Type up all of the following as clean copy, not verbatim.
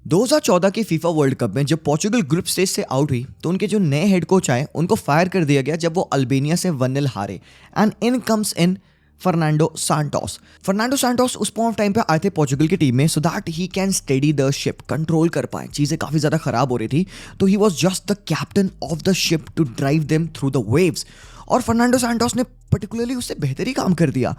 2014 के FIFA world cup में जब पोर्चुगल ग्रुप स्टेज से आउट हुई तो उनके जो नए हेड कोच आए उनको फायर कर दिया गया जब वो अल्बेनिया से 1-0 हारे। And in comes in Fernando Santos उस पॉइंट ऑफ टाइम पे आए थे पोर्चुगल की टीम में so that he can steady the ship, control कर पाए। चीज़ें काफ़ी ज़्यादा खराब हो रही थी तो he was just the captain of the ship to drive them through the waves. और फर्नांडो सांटोस ने पर्टिकुलरली उससे बेहतर ही काम कर दिया।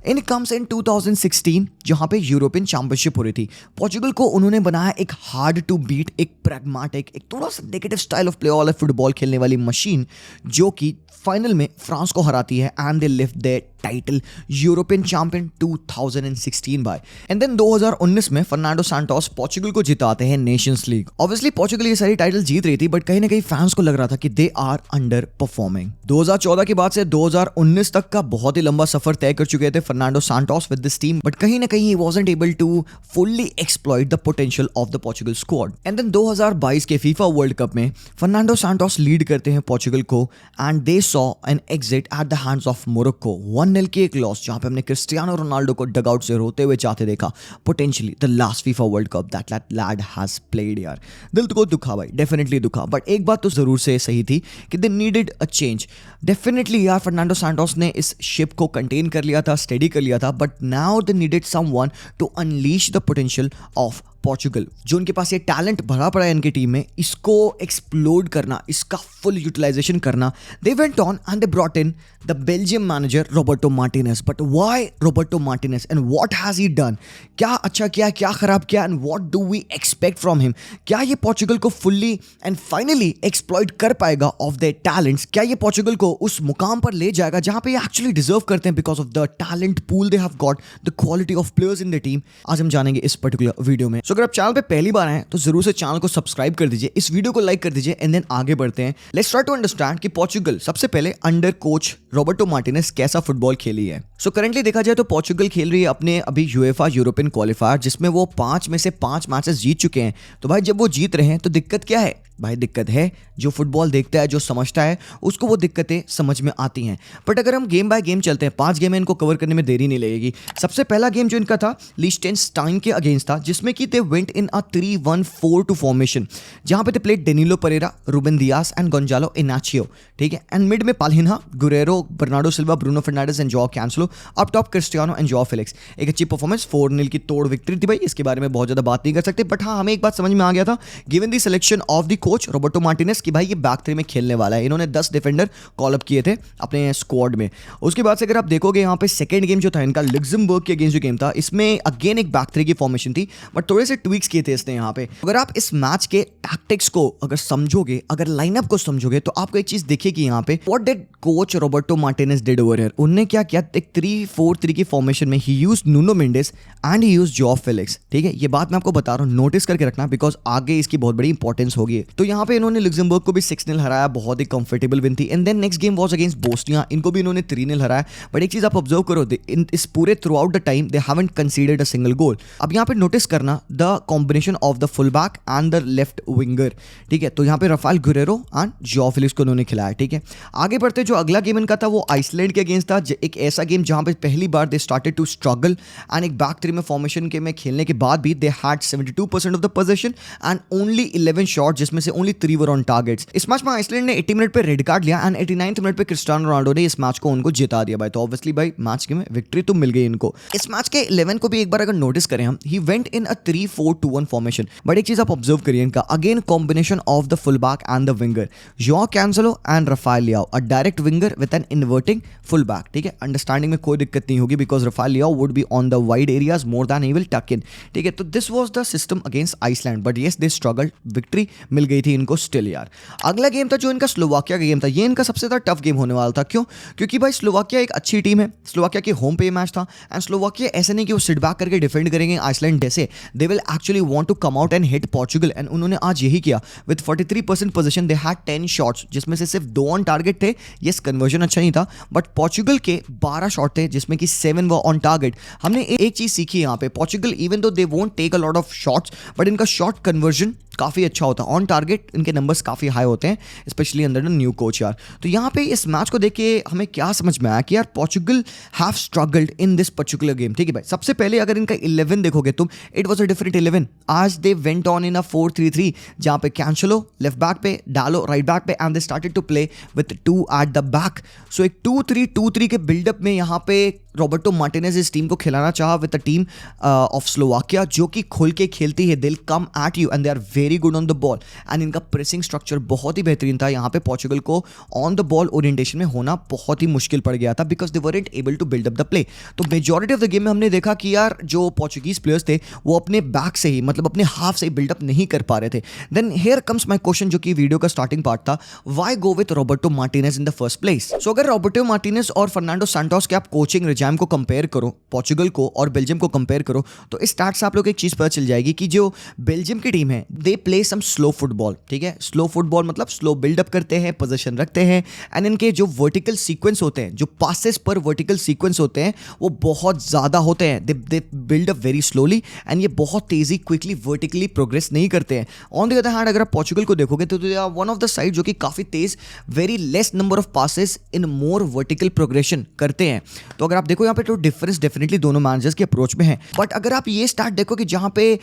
इन कम्स इन 2016 जहाँ पे यूरोपियन चैंपियनशिप हो रही थी। पोर्चुगल को उन्होंने बनाया एक हार्ड टू बीट, एक प्रैग्मेटिक, एक थोड़ा सा नेगेटिव स्टाइल ऑफ प्ले वाला फुटबॉल खेलने वाली मशीन जो कि फाइनल में फ्रांस को हराती है and they lift their title European champion 2016 by. And then 2019 में फर्नांडो सांटोस पोर्चुगल को जिताते हैं नेशंस लीग। ऑब्वियसली पोर्चुगल ये सारी टाइटल जीत रही थी बट कहीं ना कहीं फैंस को लग रहा था कि दे आर अंडर परफॉर्मिंग। 2014 के बाद से 2019 तक का बहुत ही लंबा सफर तय कर चुके थे Fernando Santos with this team, but कहीं ना कहीं ही wasn't able to fully exploit the potential of the Portugal squad. And then 2022 के फीफा वर्ल्ड कप में फर्नांडो सांटोस लीड करते हैं पोर्चुगल को and they saw an exit at the hands of Morocco. 1-0 की एक लॉस जहां पे हमने क्रिस्टियानो रोनाल्डो को डगआउट से रोते हुए जाते देखा। Potentially the last FIFA world cup that lad has played. यार दिल को दुखा भाई, डेफिनेटली दुखा, बट एक बात तो जरूर से सही थी कि they needed a change. Definitely यार फर्नांडो सांटोस ने इस शिप को कंटेन कर लिया था, स्टेडी कर लिया था, but now they needed someone to unleash the potential of Portugal. जो उनके पास ये टैलेंट भरा पड़ा है इनकी टीम में, इसको एक्सप्लोड करना, इसका फुल यूटिलाइजेशन करना। They went on and they brought in the Belgium manager Roberto Martinez. But why Roberto Martinez and what has he done? क्या अच्छा किया, क्या खराब किया, and what do we expect from him? क्या ये पोर्चुगल को फुल्ली एंड फाइनली एक्सप्लॉइट कर पाएगा ऑफ देयर टैलेंट्स? क्या ये पोर्चुगल को उस मुकाम पर ले जाएगा जहां पे ये एक्चुअली डिजर्व करते हैं because of the talent pool they have got, the quality of players in the team? आज हम जानेंगे इस पर्टिकुलर वीडियो में। अगर आप चैनल पे पहली बार आए तो जरूर से चैनल को सब्सक्राइब कर दीजिए, इस वीडियो को लाइक कर दीजिए एंड देन आगे बढ़ते हैं। लेट्स ट्राई टू अंडरस्टैंड कि पोर्चुगल सबसे पहले अंडर कोच रोबर्टो मार्टिनेज कैसा फुटबॉल खेली है। सो करंटली देखा जाए तो पोर्चुगल खेल रही है अपने अभी यूएफा यूरोपियन क्वालिफायर जिसमें वो 5 में से 5 मैचेस जीत चुके हैं। तो भाई जब वो जीत रहे हैं तो दिक्कत क्या है? भाई दिक्कत है जो फुटबॉल देखता है, जो समझता है, उसको वो दिक्कतें समझ में आती हैं। बट अगर हम गेम बाय गेम चलते हैं, 5 गेम है, इनको कवर करने में देरी नहीं लगेगी। सबसे पहला गेम जो इनका था लिechtenstein के अगेंस्ट था जिसमें कि they went in a 3-1-4-2 formation जहां पे they played Danilo Pereira, Ruben Dias and Goncalo Inacio. ठीक है, एंड मिड में Palhinha, Guerreiro, Bernardo Silva, Bruno Fernandes and Joao Cancelo. Up top Cristiano and Joao Felix. एक अच्छी performance, 4-0 की तोड़ victory थी भाई, इसके बारे में बहुत ज्यादा बात नहीं कर सकते। बट हाँ, हमें एक बात समझ में आ गया था given the selection of the coach Roberto Martinez कि भाई ये बैक 3 में खेलने वाला है। इन्होंने 10 डिफेंडर कॉल अप किए थे अपने स्क्वाड में। उसके बाद से अगर आप देखोगे यहाँ पे सेकंड गेम जो था इनका लग्जमबर्ग के अगेंस्ट जो गेम था, इसमें अगेन एक बैक 3 की फॉर्मेशन थी बट थोड़े से ट्वीक्स किए थे इसने यहाँ पे। अगर आप इस मैच के टैक्टिक्स को अगर समझोगे, अगर लाइनअप को समझोगे तो आपको एक चीज दिखेगी यहाँ पे। What did coach Roberto Martinez did over here? उन्होंने क्या किया, एक 3-4-3 की फॉर्मेशन में ही यूज्ड नुनो Mendis and he used jaw Felix. ठीक है, ये बात मैं आपको बता रहा हूँ, नोटिस करके रखना बिकॉज आगे इसकी बहुत बड़ी इंपॉर्टेंस होगी। तो यहाँ पे इन्होंने लग्जमबर्ग को भी 6-0 हराया, बहुत ही कंफर्टेबल विन थी। And then next game was against Bosnia, इनको भी इन्होंने 3-0 हराया। बट एक चीज आप ऑब्जर्व करो, इस पूरे throughout the time they haven't considered a single goal. अब यहाँ पे नोटिस करना the combination of the full back and the left winger. ठीक है, तो यहाँ पे Rafael Guerreiro and Joao Felix को उन्होंने खिलाया। ठीक है, आगे बढ़ते जो अगला गेम इनका था वो आइसलैंड के अगेंस्ट था। एक ऐसा गेम जहां पे पहली बार they started to struggle and एक बैक 3 में फॉर्मेशन के में खेलने के बाद भी they had 72% of the possession and only 11 shot जिसमें से ओनली 3 वर ऑन टारगेट्स। इस मैच में आइसलैंड ने 80 मिनट पे रेड कार्ड लिया एंड 89 मिनट पे क्रिस्टियानो रोनाल्डो ने इस मैच को उनको जिता दिया भाई। तो ऑब्वियसली भाई मैच के में विक्ट्री तो मिल गई इनको। इस मैच के 11 को भी एक बार अगर नोटिस करें हम, he went in a 3-4-2-1 formation. But एक चीज आप ऑब्जर्व करिए इनका, again combination of the full back and the winger, Joao Cancelo and Rafael Leao, a direct winger with an inverting full back. ठीक है, अंडरस्टैंडिंग में कोई दिक्कत नहीं होगी because Rafael Leao would be on the wide areas more than he will tuck in. ठीक है, तो this was the system against Iceland, but yes they struggle, victory मिल गई थी इनको स्टिल यार। अगला गेम था जो इनका स्लोवाकिया का गेम था, ये इनका सबसे ज्यादा टफ गेम होने वाला था। क्यों? क्योंकि भाई स्लोवाकिया एक अच्छी टीम है, स्लोवाकिया के होम पे मैच था एंड स्लोवाकिया ऐसे नहीं कि वो सिट बैक करके डिफेंड करेंगे आइसलैंड जैसे, they will actually want to come out and hit Portugal and उन्होंने आज यही किया। With 43% possession they had 10 shots जिसमें से सिर्फ 2 ऑन टारगेट थे। यस, कन्वर्जन अच्छा नहीं था बट पोर्चुगल के 12 शॉट थे जिसमें कि 7 वर ऑन टारगेट। हमने एक चीज सीखी यहाँ पे, Portugal even though they won't take a lot of shots but इनका शॉट कन्वर्जन काफ़ी अच्छा होता है, ऑन टारगेट इनके नंबर्स काफ़ी हाई होते हैं, specially under the new coach यार। तो यहाँ पे इस मैच को देख के हमें क्या समझ में आया कि यार Portugal have struggled in this particular game. ठीक है भाई, सबसे पहले अगर इनका 11 देखोगे तुम, इट वाज अ डिफरेंट 11। आज दे वेंट ऑन इन अ 4-3-3 जहाँ पे कैंसेलो लेफ्ट बैक पे, डालो राइट बैक पे, and they started to play with 2 at the back. So एक 2-3-2-3 के बिल्डअप में यहाँ पे रॉबर्टो मार्टिनेज इस टीम को खिलाना चाहा with the team of Slovakia, जो कि खुल के खेलती है, they'll come at you and they are very good on the ball. And इनका प्रेसिंग स्ट्रक्चर बहुत ही बेहतरीन था। यहाँ पे पोर्चुगल को ऑन द बॉल ओरिएंटेशन में होना बहुत ही मुश्किल पड़ गया था because they weren't able to build up the play. तो मेजॉरिटी ऑफ द गेम में हमने देखा कि यार जो पोर्चुगीज प्लेयर्स थे वो अपने बैक से ही, मतलब अपने हाफ से ही बिल्डअप नहीं कर पा रहे थे। Then here comes my question, जो कि वीडियो का स्टार्टिंग पार्ट था, why go with Roberto Martinez in the first place. So अगर रॉबर्टो मार्टिनेज और फर्नांडो सैंटोस के आप कोचिंग रिजाइम को कंपेयर करो, पोर्चुगल को और बेल्जियम को कंपेयर करो, तो इस स्टैट से आप लोग एक चीज पता चल जाएगी कि जो बेल्जियम की टीम है they play some slow football. ठीक है, स्लो फुटबॉल मतलब स्लो बिल्डअप करते हैं, पोजीशन रखते हैं, एंड इनके जो वर्टिकल सीक्वेंस होते हैं, जो पासेस पर वर्टिकल सीक्वेंस होते हैं वो बहुत ज्यादा होते हैं। They build up very slowly and ये बहुत तेजी क्विकली वर्टिकली प्रोग्रेस नहीं करते हैं। ऑन द अदर हैंड अगर आप पोर्चुगल को देखोगे तो they are one of the side जो कि काफी तेज, very less number of passes in more vertical progression करते हैं। तो अगर आप देखो यहाँ पे तो डिफरेंस डेफिनेटली दोनों मैनेजर्स के अप्रोच में है। बट अगर आप ये स्टार्ट देखो कि जहां पे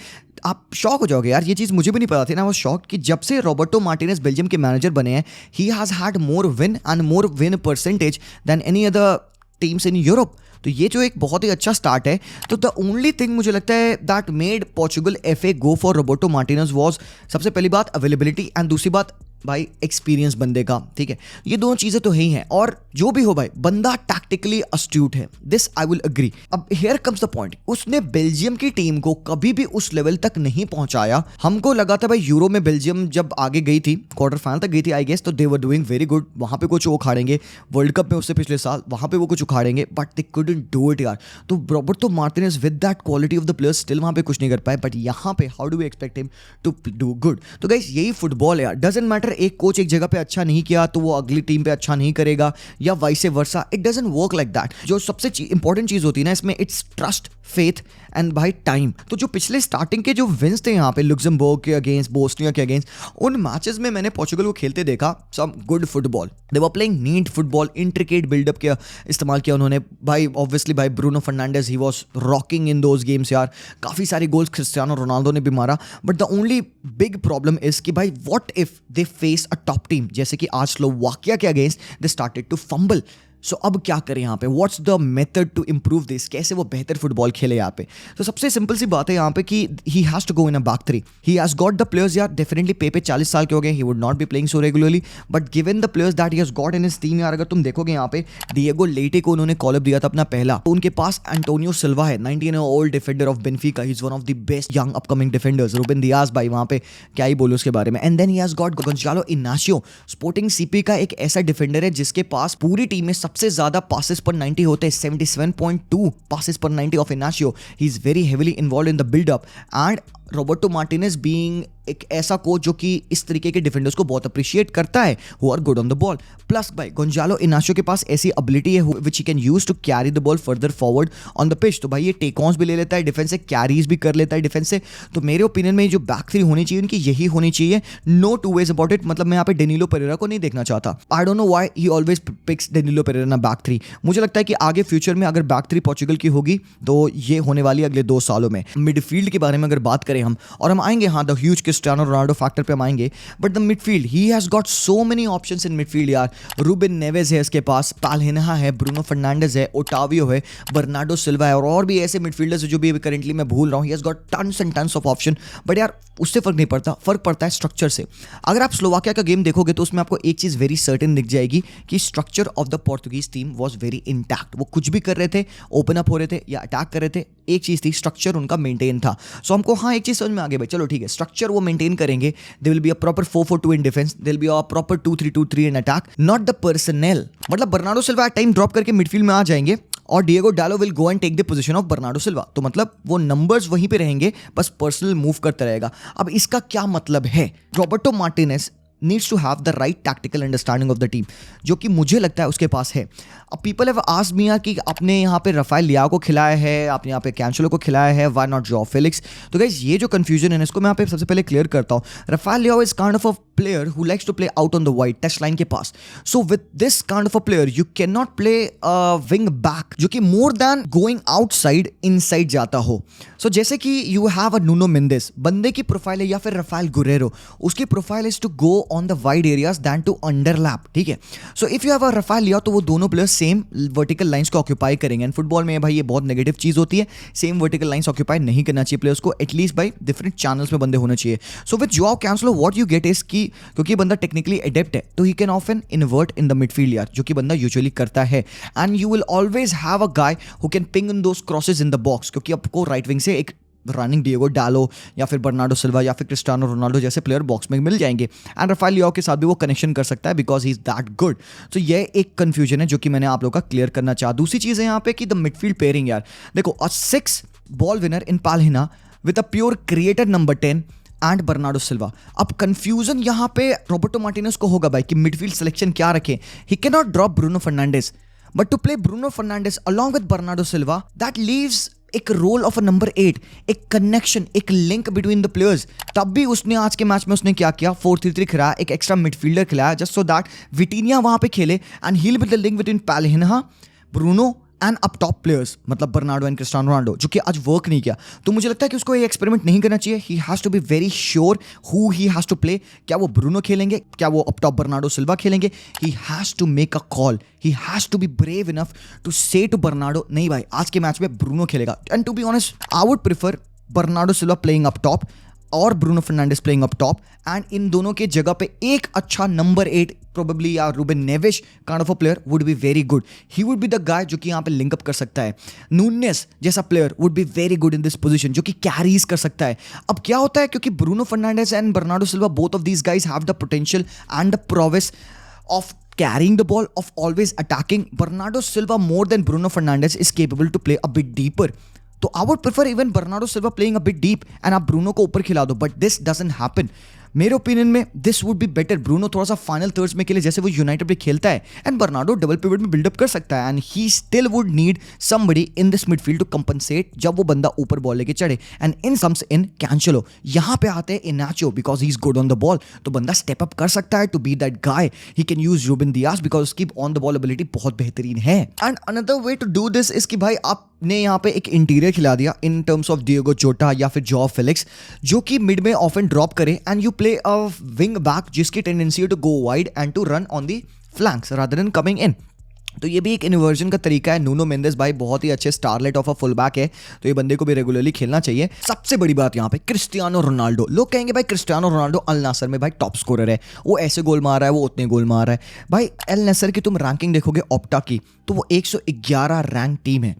आप शॉक हो जाओगे यार, ये चीज मुझे भी नहीं पता थी ना, वो शॉक कि जब से रॉबर्टो मार्टिनेज बेल्जियम के मैनेजर बने हैं, he has had more win and more win percentage than any other teams in Europe. तो ये जो एक बहुत ही अच्छा स्टार्ट है। तो द ओनली थिंग मुझे लगता है that made Portugal FA go for Roberto Martinez was, सबसे पहली बात अवेलेबिलिटी, एंड दूसरी बात भाई एक्सपीरियंस बंदे का। ठीक है, ये दोनों चीजें तो है ही हैं, और जो भी हो भाई बंदा टैक्टिकली अस्ट्यूट है, दिस आई विल एग्री। अब हियर कम्स द पॉइंट, उसने बेल्जियम की टीम को कभी भी उस लेवल तक नहीं पहुंचाया। हमको लगा था भाई यूरो में बेल्जियम जब आगे गई थी, क्वार्टर फाइनल तक गई थी आई गेस, तो दे वर डूइंग वेरी गुड, वहां पे कुछ वो उखाड़ेंगे, वर्ल्ड कप में उससे पिछले साल वहां पे वो कुछ उखाड़ेंगे, but they couldn't do it यार। तो Roberto Martinez with that quality of the players still वहां पे कुछ नहीं कर पाए, बट यहाँ पे how do we expect him to do good. तो गाइस यही फुटबॉल है यार, डजंट मैटर एक कोच एक जगह पे अच्छा नहीं किया तो वो अगली टीम पे अच्छा नहीं करेगा, या vice versa, it doesn't work like that. जो सबसे इंपॉर्टेंट चीज होती है ना इसमें, it's trust, faith and by time. तो जो पिछले स्टार्टिंग के जो विंस थे यहाँ पे लुक्समबर्ग के अगेंस्ट, बोस्निया के अगेंस्ट, उन मैचेस में मैंने पोर्चुगल को खेलते देखा, some good football, they were playing neat football, intricate buildup किया, इस्तेमाल किया उन्होंने भाई। ऑब्वियसली भाई Bruno Fernandes, he was rocking in those games यार, काफी सारे गोल्स क्रिस्टियानो रोनाल्डो ने भी मारा। But the only big problem is कि भाई what if they face a top team, जैसे कि आज स्लोवाकिया के against they started to fumble. So अब क्या करें यहाँ पे, what's the method to improve this, कैसे वो बेहतर फुटबॉल खेले यहाँ पे। तो सबसे सिंपल सी बात है यहाँ पे कि he has to go in a back three, he has got the players यार। डेफिनेटली पेपे 40 साल के हो गए, he would not be playing so regularly, but given the players that he has got in his team यार, अगर तुम देखोगे यहाँ पे डिएगो लेटे को उन्होंने कॉल अप दिया था अपना पहला, तो उनके पास एंटोनियो सिल्वा है, 19 old defender of Benfica, he is one of the best young upcoming defenders. Ruben Dias भाई वहाँ पे क्या ही बोलो उसके बारे में। And then he has got Goncalo Inacio, Sporting CP का एक ऐसा डिफेंडर है जिसके पास पूरी टीम में सबसे ज्यादा पासेस पर 90 होते हैं, 77.2 passes per 90 of Inacio. He's very heavily involved in the build-up, and Roberto Martinez being एक ऐसा कोच जो कि इस तरीके के डिफेंडर्स को बहुत अप्रिशिएट करता है, who are good on the ball. Plus भाई गोंजालो इनासियो के पास ऐसी एबिलिटी है which he can use to carry the ball further forward on the pitch. तो भाई ये टेक ऑन्स भी ले लेता है डिफेंस से, कैरीज भी कर लेता है डिफेंस से। तो मेरे ओपिनियन में जो बैक थ्री होनी चाहिए उनकी यही होनी चाहिए, no two ways about it. मतलब मैं यहाँ पे डेनिलो पेरेरा को नहीं देखना चाहता, I don't know why he always picks Danilo Pereira ना बैक थ्री। मुझे लगता है कि आगे फ्यूचर में अगर बैक थ्री पोर्चुगल की होगी तो ये होने वाली अगले 2 सालों में। मिडफील्ड के बारे में अगर बात करें हम, और हम आएंगे हाँ the huge Cristiano Ronaldo factor पे हम आएंगे, but the midfield he has got so many options in midfield यार। रूबेन नेवेज है इसके पास, पाल्हिन्हा है, ब्रूनो फर्नांडिस है, ओटावियो है, बर्नार्डो सिल्वा है, और भी ऐसे मिडफील्डर्स जो भी करेंटली मैं भूल रहा हूँ। ही has got tons and tons of option, but यार उससे फर्क नहीं पड़ता, फर्क पड़ता है स्ट्रक्चर से। अगर आप स्लोवाकिया का गेम देखोगे तो उसमें आपको एक चीज वेरी सर्टेन दिख जाएगी कि structure of the Portuguese team was very intact. वो कुछ भी कर रहे थे, ओपन अप हो रहे थे या अटैक कर रहे थे, एक चीज थी, स्ट्रक्चर उनका मेंटेन था। सो हमको हाँ एक चीज समझ में आ गई भाई, चलो ठीक है स्ट्रक्चर वो मेंटेन करेंगे, they will be a proper 4-4-2 in defence, they will be a proper 2-3-2-3 in attack, not the personnel. मतलब बर्नार्डो सिल्वा टाइम ड्रॉप करके मिडफील्ड में आ जाएंगे और Diego Dalot will go and take the position of Bernardo Silva. तो मतलब वो numbers वहीं पे रहेंगे, बस पर्सनल मूव करता रहेगा। अब इसका क्या मतलब है? Roberto Martinez needs to have the right tactical understanding of the team, जो कि मुझे लगता है उसके पास है। अब पीपल हैव आस्क्ड मी कि आपने यहाँ पे राफेल लियाओ को खिलाया है, आपने यहाँ पे कैंसेलो को खिलाया है, व्हाई नॉट जॉ फेलिक्स? तो गाइस ये जो कंफ्यूजन है इसको मैं यहाँ पे सबसे पहले क्लियर करता हूँ। Rafael Leao is kind of a player who likes to play out on the wide touch line के पास। So with this kind of a player you cannot play a wing back जो कि more than going outside inside जाता हो। So जैसे कि you have a Nuno Mendes, बंदे की profile है, या फिर Rafael Guerrero, उसकी profile is to go on the wide areas than to underlap, ठीक है। So if you have a Rafael Leao तो वो दोनों प्लेयर्स सेम वर्टिकल लाइंस को ऑक्यूपाई करेंगे, एंड फुटबॉल में भाई ये बहुत नेगेटिव चीज होती है, सेम वर्टिकल लाइंस ऑक्यूपाई नहीं करना चाहिए प्लेयर्स को, एटलीस्ट भाई डिफरेंट चैनल्स में बंदे होने चाहिए। So with Joao Cancelo what you get is कि क्योंकि बंदा टेक्निकली एडेप्ट है तो he can often invert in the midfield यार, जो कि बंदा यूजुअली करता है, and you will always have a guy who can ping in those crosses in the box, क्योंकि आपको राइट विंग से एक रनिंग डिएगो डालो या फिर बर्नार्डो सिल्वा या फिर क्रिस्टियानो रोनाल्डो जैसे प्लेयर बॉक्स में मिल जाएंगे, एंड राफेल लियाओ के साथ भी वो कनेक्शन कर सकता है because he is that good. तो ये एक कंफ्यूजन है जो कि मैंने आप लोगों का क्लियर करना चाहा। दूसरी चीज़ है यहाँ पे कि द मिडफील्ड पेयरिंग यार, देखो a 6 ball winner in Palhinha with a pure creator number 10 and Bernardo Silva. अब कंफ्यूजन यहाँ पे रॉबर्टो मार्टिनेज को होगा भाई कि मिडफील्ड सिलेक्शन क्या रखें। He can not drop Bruno Fernandes, but to play Bruno Fernandes along with Bernardo Silva that leaves एक रोल ऑफ अ नंबर 8, एक कनेक्शन, एक लिंक बिटवीन द प्लेयर्स। तब भी उसने आज के मैच में उसने क्या किया, 4-3-3 खिलाया, एक एक्स्ट्रा मिडफील्डर खिलाया जस्ट सो दैट विटीनिया वहां पे खेले, and he will be the link between Palhinha, Bruno and up top players, मतलब बर्नार्डो एंड क्रिस्टियानो रोनाल्डो, जो कि आज वर्क नहीं किया। तो मुझे लगता है कि उसको ये एक्सपेरिमेंट नहीं करना चाहिए। He has to be very sure who he has to play. क्या वो ब्रूनो खेलेंगे, क्या वो अप टॉप बर्नार्डो सिल्वा खेलेंगे? He has to make a call, he has to be brave enough to say to Bernardo, नहीं भाई आज के मैच में ब्रूनो खेलेगा। And to be honest I would prefer Bernardo Silva playing up top और Bruno Fernandes playing up top, and इन दोनों के जगह पे एक अच्छा नंबर 8 प्रोबेबली या Ruben Neves kind of a player would be very good. He would be the guy जो कि यहाँ पे लिंक अप कर सकता है। नूनेस जैसा player would be very good in this position, जो कि कैरीज कर सकता है। अब क्या होता है, क्योंकि Bruno Fernandes and Bernardo Silva both of these guys have the potential and the prowess of carrying the ball, of always attacking. Bernardo Silva more than Bruno Fernandes is capable to play a bit deeper. तो I would prefer even Bernardo Silva playing a bit deep and आप Bruno को ऊपर खिला दो, but this doesn't happen. मेरे opinion में this would be better. Bruno थोड़ा सा फाइनल थर्ड्स में खेले जैसे वो यूनाइटेड पे खेलता है, एंड बर्नार्डो डबल पिवट में बिल्डअप कर सकता है, and he still would need somebody in this midfield to compensate जब वो बंदा ऊपर बॉल लेके चढ़े, and in comes in Cancelo. यहाँ पे आते हैं Inacio because he is good on the ball, तो बंदा स्टेप अप कर सकता है to be that guy. He can use Ruben Dias because उसकी ऑन द बॉल एबिलिटी बहुत बेहतरीन है। And another way to do this is कि भाई आपने यहाँ पे एक इंटीरियर खिला दिया इन टर्म्स ऑफ डिएगो जोटा या फिर जॉ फेलिक्स, जो कि मिड में ऑफन ड्रॉप करे, and you play a wing back जिसकी टेंडेंसी है to go wide and to run on the flanks rather than coming in. तो ये भी एक इन्वर्जन का तरीका है। नूनो मेंडेस भाई बहुत ही अच्छे starlet of a full back है, तो ये बंदे को भी रेगुलरली खेलना चाहिए। सबसे बड़ी बात यहाँ पे क्रिस्टियानो रोनाल्डो, लोग कहेंगे भाई क्रिस्टियानो रोनाल्डो अल नासर में भाई टॉप स्कोरर है, वो ऐसे गोल मार रहा है, वो उतने गोल मार रहा है। भाई अल नासर की तुम रैंकिंग देखोगे ऑप्टा की, तो वो 111 रैंक टीम है।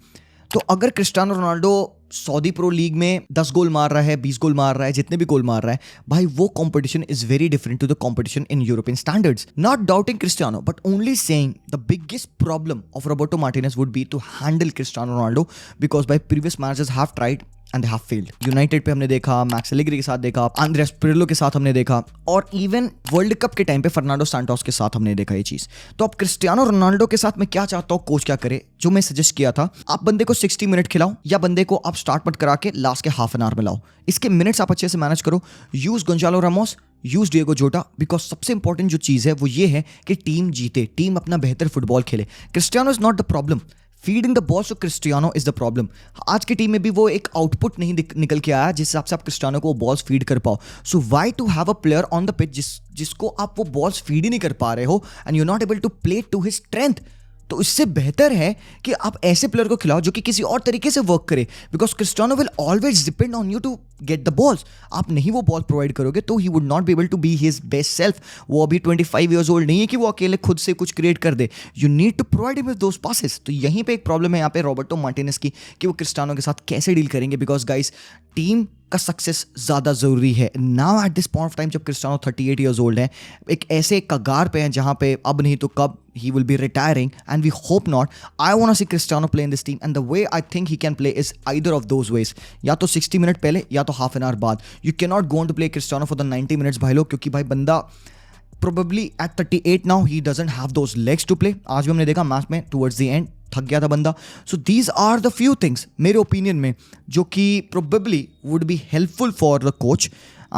तो अगर Cristiano Ronaldo Saudi pro league में 10 गोल मार रहा है, 20 गोल मार रहा है, जितने भी गोल मार रहा है, भाई वो competition is very different to the competition in European standards. Not doubting Cristiano but only saying the biggest problem of Roberto Martinez would be to handle Cristiano Ronaldo because भाई previous matches have tried and they have failed. United पे हमने देखा, max Allegri के साथ देखा, Andres Pirlo के साथ हमने देखा, और इवन वर्ल्ड कप के टाइम पे फर्नांडो सांटोस के साथ हमने देखा ये चीज। तो अब क्रिस्टियानो रोनाल्डो के साथ मैं क्या चाहता हूँ कोच क्या करे, जो मैं सजेस्ट किया था, आप बंदे को 60 मिनट खिलाओ या बंदे को आप स्टार्ट मत करा के लास्ट के हाफ एन आवर में लाओ। इसके मिनट्स आप अच्छे से मैनेज करो। Use Gonzalo Ramos, use Diego जोटा, बिकॉज सबसे इंपॉर्टेंट जो चीज है वो ये है कि टीम जीते, टीम अपना बेहतर फुटबॉल खेले। Cristiano is not the problem, feeding the ball to Cristiano is the problem. आज की टीम में भी वो एक आउटपुट नहीं निकल के आया जिस हिसाब से आप क्रिस्टियानो को बॉल्स फीड कर पाओ। So why to have a player on the pitch जिसको आप वो बॉल्स फीड ही नहीं कर पा रहे हो, and you not able to play to his strength. तो इससे बेहतर है कि आप ऐसे प्लेयर को खिलाओ जो कि किसी और तरीके से वर्क करे, because Cristiano will always depend on you to get the balls. आप नहीं वो बॉल प्रोवाइड करोगे तो he would not be able to be his best self. वो अभी 25 ईयर्स ओल्ड नहीं है कि वो अकेले खुद से कुछ क्रिएट कर दे। You need to provide him with those passes. तो यहीं पे एक प्रॉब्लम है यहाँ पे रॉबर्टो मार्टिनेज की कि वो क्रिस्टियानो के साथ कैसे डील करेंगे, बिकॉज गाइस टीम का सक्सेस ज़्यादा ज़रूरी है। Now at this point of time जब क्रिस्टियानो 38 ईयर्स ओल्ड है, एक ऐसे कगार पे हैं जहाँ पे अब नहीं तो कब he will be retiring, and we hope not. I want to see Cristiano play in this team, and the way I think he can play is either of those ways. या तो 60 मिनट पहले या तो half an hour बाद। You cannot go on to play Cristiano for the 90 minutes भाई लोग, क्योंकि भाई बंदा probably at 38 now he doesn't have those legs to play. आज भी हमने देखा मैच में towards the end थक गया था बंदा. So these are the few things मेरे ओपिनियन में जो कि probably would be helpful for the coach,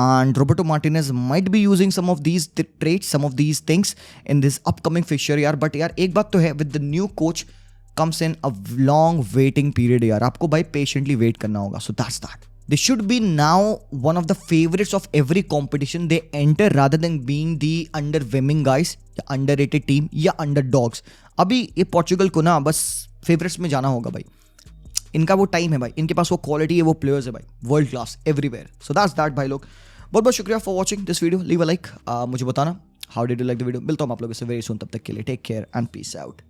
and Roberto Martinez might be using some of these traits, some of these things in this upcoming fixture यार. But यार एक बात तो है, with the new coach comes in a long waiting period यार. आपको भाई patiently wait करना होगा. So that's that. They should be now one of the favorites of every competition they enter rather than being the underwhelming guys या underrated team या underdogs. अभी ये Portugal को ना बस फेवरेट्स में जाना होगा भाई. इनका वो टाइम है भाई, इनके पास वो क्वालिटी है, वो प्लेयर्स है भाई, world class everywhere. So that's that भाई लोग. बहुत बहुत शुक्रिया for watching this video. Leave a like, मुझे बताना how did you like the video. मिलता हूँ आप लोगों से वेरी सून. तब तक के लिए take care and peace out.